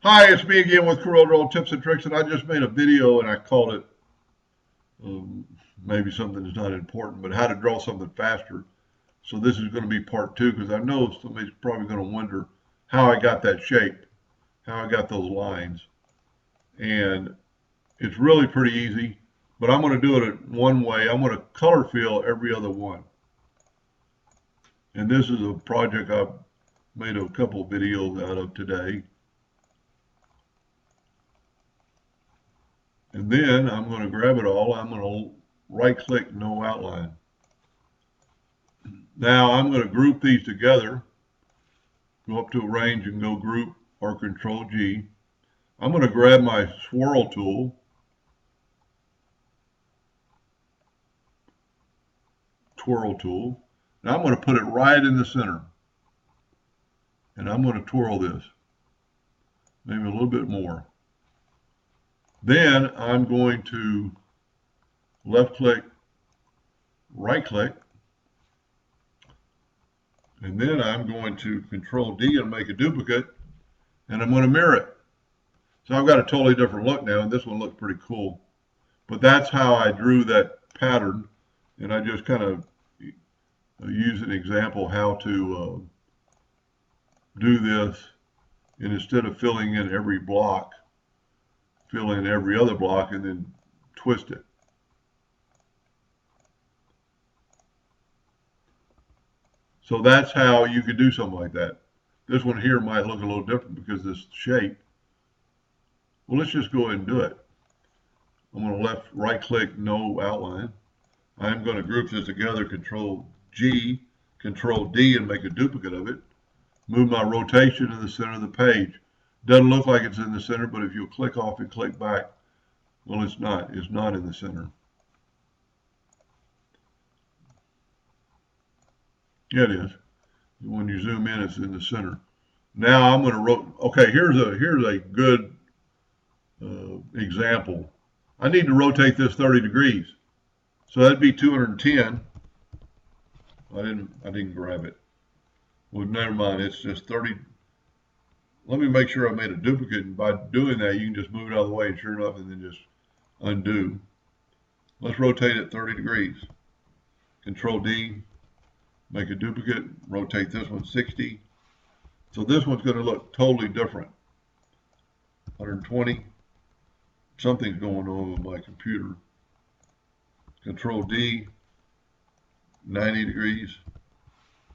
Hi, it's me again with Corel Tips and Tricks, and I just made a video and I called it um, maybe something that's not important, but how to draw something faster. So this is going to be part two because I know somebody's probably going to wonder how I got that shape, how I got those lines. And it's really pretty easy, but I'm going to do it one way. I'm going to color fill every other one. And this is a project I've made a couple of videos out of today. And then I'm going to grab it all. I'm going to right click no outline. Now I'm going to group these together. Go up to arrange and go group or control G. I'm going to grab my swirl tool. Twirl tool. And I'm going to put it right in the center. And I'm going to twirl this. Maybe a little bit more. Then I'm going to left click, right click, and then I'm going to control D and make a duplicate, and I'm going to mirror it. So I've got a totally different look now, and this one looks pretty cool. But that's how I drew that pattern, and I just kind of use an example how to do this, and instead of filling in every block, fill in every other block and then twist it. So that's how you could do something like that. This one here might look a little different because this shape. Well, let's just go ahead and do it. I'm going to right click, no outline. I'm going to group this together, control G, control D, and make a duplicate of it. Move my rotation in the center of the page. Doesn't look like it's in the center, but if you click off and click back, well, it's not. It's not in the center. Yeah, it is. When you zoom in, it's in the center. Now I'm going to rotate. Okay, here's a good example. I need to rotate this 30 degrees, so that'd be 210. I didn't grab it. Well, never mind. It's just 30. Let me make sure I made a duplicate, and by doing that, you can just move it out of the way, and sure enough, and then just undo. Let's rotate it 30 degrees. Control D, make a duplicate, rotate this one 60. So this one's going to look totally different. 120. Something's going on with my computer. Control D, 90 degrees.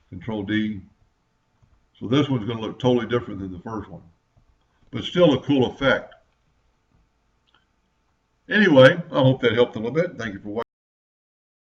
Control D. So this one's going to look totally different than the first one, but still a cool effect. Anyway, I hope that helped a little bit. Thank you for watching.